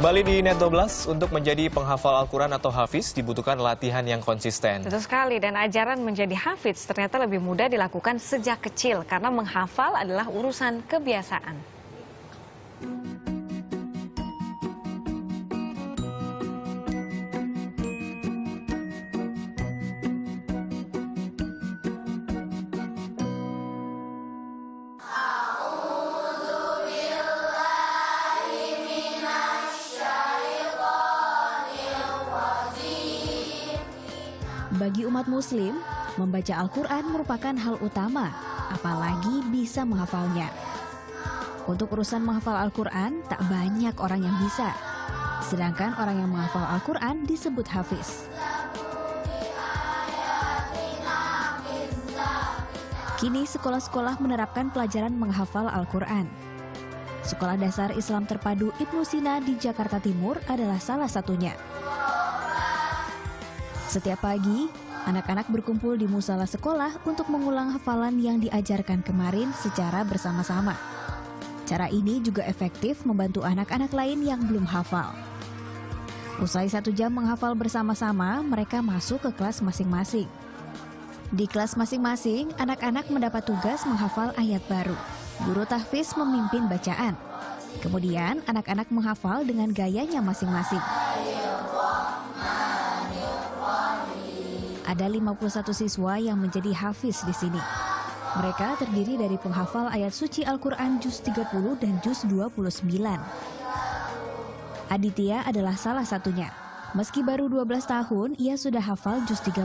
Kembali di Net 12, untuk menjadi penghafal Al-Quran atau hafiz dibutuhkan latihan yang konsisten. Betul sekali, dan ajaran menjadi hafiz ternyata lebih mudah dilakukan sejak kecil karena menghafal adalah urusan kebiasaan. Bagi umat muslim, membaca Al-Quran merupakan hal utama, apalagi bisa menghafalnya. Untuk urusan menghafal Al-Quran, tak banyak orang yang bisa. Sedangkan orang yang menghafal Al-Quran disebut hafiz. Kini sekolah-sekolah menerapkan pelajaran menghafal Al-Quran. Sekolah Dasar Islam Terpadu Ibnu Sina di Jakarta Timur adalah salah satunya. Setiap pagi, anak-anak berkumpul di musala sekolah untuk mengulang hafalan yang diajarkan kemarin secara bersama-sama. Cara ini juga efektif membantu anak-anak lain yang belum hafal. Usai 1 jam menghafal bersama-sama, mereka masuk ke kelas masing-masing. Di kelas masing-masing, anak-anak mendapat tugas menghafal ayat baru. Guru tahfiz memimpin bacaan. Kemudian, anak-anak menghafal dengan gayanya masing-masing. Ada 51 siswa yang menjadi hafiz di sini. Mereka terdiri dari penghafal ayat suci Al-Quran juz 30 dan juz 29. Aditya adalah salah satunya. Meski baru 12 tahun, ia sudah hafal juz 30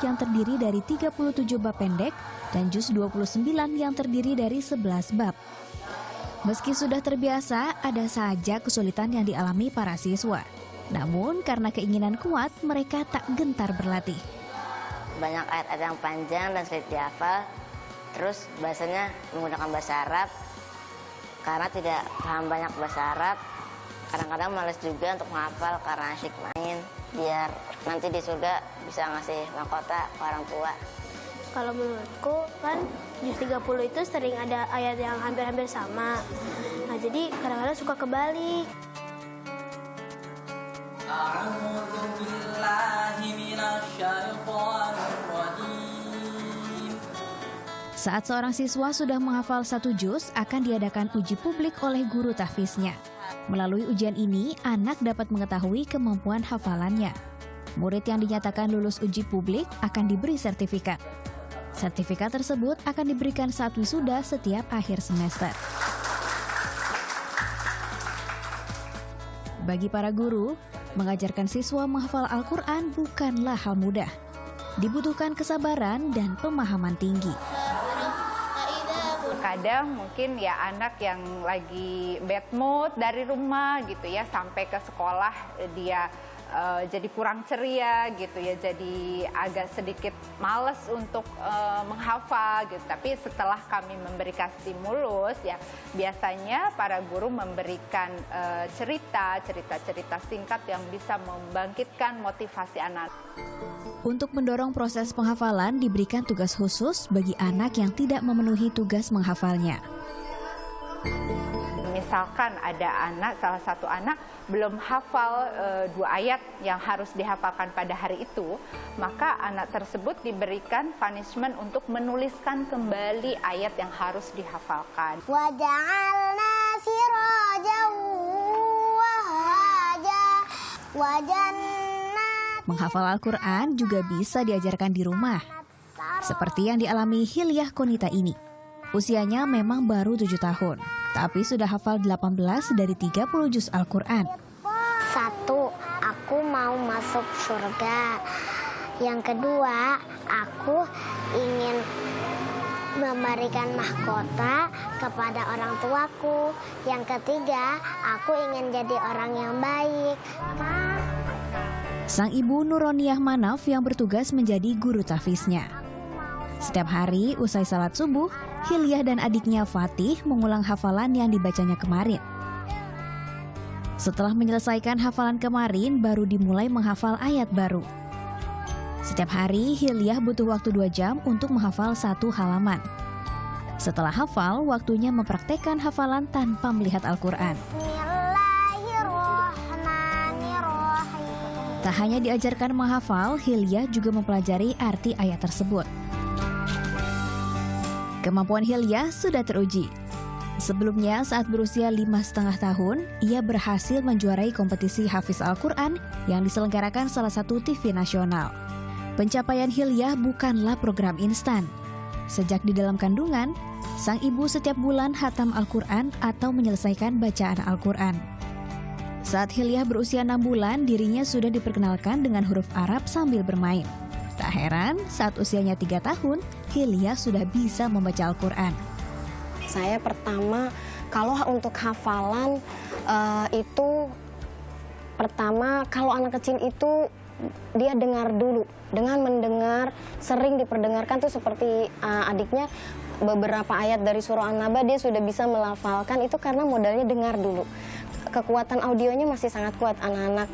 yang terdiri dari 37 bab pendek dan juz 29 yang terdiri dari 11 bab. Meski sudah terbiasa, ada saja kesulitan yang dialami para siswa. Namun karena keinginan kuat, mereka tak gentar berlatih. Banyak ayat-ayat yang panjang dan sulit dihafal. Terus bahasanya menggunakan bahasa Arab. Karena tidak paham banyak bahasa Arab, kadang-kadang malas juga untuk menghafal karena asyik main. Biar nanti di surga bisa ngasih mahkota ke orang tua. Kalau menurutku kan juz 30 itu sering ada ayat yang hampir-hampir sama. Nah jadi kadang-kadang suka kebalik. Saat seorang siswa sudah menghafal 1 juz, akan diadakan uji publik oleh guru tahfiznya. Melalui ujian ini, anak dapat mengetahui kemampuan hafalannya. Murid yang dinyatakan lulus uji publik akan diberi sertifikat. Sertifikat tersebut akan diberikan saat wisuda setiap akhir semester. Bagi para guru, mengajarkan siswa menghafal Al-Quran bukanlah hal mudah. Dibutuhkan kesabaran dan pemahaman tinggi. Kadang mungkin ya anak yang lagi bad mood dari rumah gitu ya, sampai ke sekolah dia jadi kurang ceria gitu ya, jadi agak sedikit males untuk menghafal gitu. Tapi setelah kami memberikan stimulus ya, biasanya para guru memberikan cerita-cerita singkat yang bisa membangkitkan motivasi anak. Untuk mendorong proses penghafalan, diberikan tugas khusus bagi anak yang tidak memenuhi tugas menghafalnya. Misalkan ada anak, salah satu anak belum hafal 2 ayat yang harus dihafalkan pada hari itu, maka anak tersebut diberikan punishment untuk menuliskan kembali ayat yang harus dihafalkan. Waja'alna sirajan wahaja wajannat. Menghafal Al-Quran juga bisa diajarkan di rumah. Seperti yang dialami Hilyah Konita ini. Usianya memang baru 7 tahun, tapi sudah hafal 18 dari 30 juz Al-Quran. 1, aku mau masuk surga. Yang kedua, aku ingin memberikan mahkota kepada orang tuaku. Yang ketiga, aku ingin jadi orang yang baik. Sang ibu Nuroniah Manaf yang bertugas menjadi guru tahfiznya. Setiap hari usai salat subuh, Hilyah dan adiknya Fatih mengulang hafalan yang dibacanya kemarin. Setelah menyelesaikan hafalan kemarin, baru dimulai menghafal ayat baru. Setiap hari, Hilyah butuh waktu 2 jam untuk menghafal 1 halaman. Setelah hafal, waktunya mempraktekkan hafalan tanpa melihat Al-Quran. Bismillahirrahmanirrahim. Tak hanya diajarkan menghafal, Hilya juga mempelajari arti ayat tersebut. Kemampuan Hilya sudah teruji. Sebelumnya, saat berusia 5,5 tahun, ia berhasil menjuarai kompetisi Hafiz Al-Quran yang diselenggarakan salah satu TV nasional. Pencapaian Hilya bukanlah program instan. Sejak di dalam kandungan, sang ibu setiap bulan hatam Al-Quran atau menyelesaikan bacaan Al-Quran. Saat Hilya berusia 6 bulan, dirinya sudah diperkenalkan dengan huruf Arab sambil bermain. Tak heran, saat usianya 3 tahun, Hilya sudah bisa membaca Al-Quran. Saya pertama, kalau untuk hafalan itu, pertama kalau anak kecil itu dia dengar dulu. Dengan mendengar, sering diperdengarkan tuh seperti adiknya beberapa ayat dari surah An-Naba dia sudah bisa melafalkan, itu karena modalnya dengar dulu. Kekuatan audionya masih sangat kuat anak-anak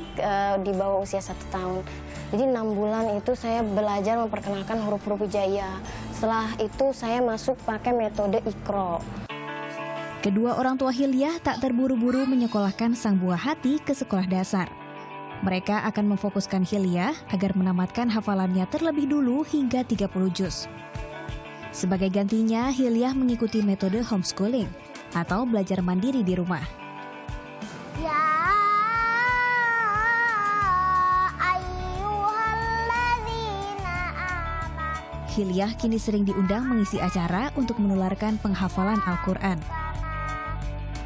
di bawah usia 1 tahun. Jadi 6 bulan itu saya belajar memperkenalkan huruf-huruf hijaiyah. Setelah itu saya masuk pakai metode Iqra. Kedua orang tua Hilya tak terburu-buru menyekolahkan sang buah hati ke sekolah dasar. Mereka akan memfokuskan Hilya agar menamatkan hafalannya terlebih dulu hingga 30 juz. Sebagai gantinya, Hilya mengikuti metode homeschooling atau belajar mandiri di rumah. Hilya kini sering diundang mengisi acara untuk menularkan penghafalan Al-Quran.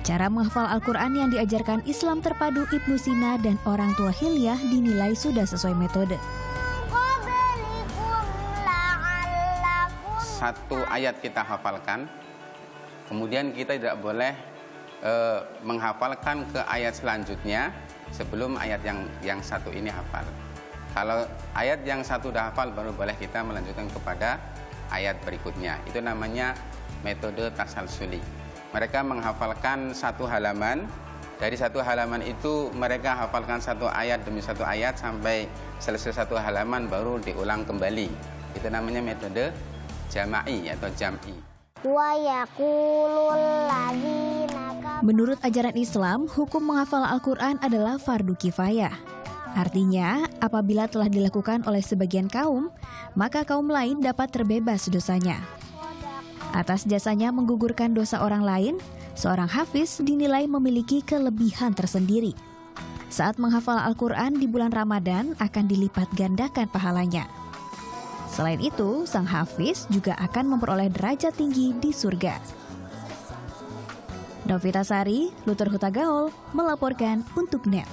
Cara menghafal Al-Quran yang diajarkan Islam terpadu Ibnu Sina dan orang tua Hilya dinilai sudah sesuai metode. Satu ayat kita hafalkan, kemudian kita tidak boleh menghafalkan ke ayat selanjutnya sebelum ayat yang satu ini hafal. Kalau ayat yang satu udah hafal, baru boleh kita melanjutkan kepada ayat berikutnya. Itu namanya metode tasalsuli. Mereka menghafalkan satu halaman. Dari satu halaman itu mereka hafalkan satu ayat demi satu ayat sampai selesai satu halaman baru diulang kembali. Itu namanya metode jama'i atau jam'i. Menurut ajaran Islam, hukum menghafal Al-Quran adalah fardu kifayah. Artinya, apabila telah dilakukan oleh sebagian kaum, maka kaum lain dapat terbebas dosanya. Atas jasanya menggugurkan dosa orang lain, seorang hafiz dinilai memiliki kelebihan tersendiri. Saat menghafal Al-Quran di bulan Ramadan akan dilipat gandakan pahalanya. Selain itu, sang hafiz juga akan memperoleh derajat tinggi di surga. Novita Sari, Luther Hutagaol, melaporkan untuk NET.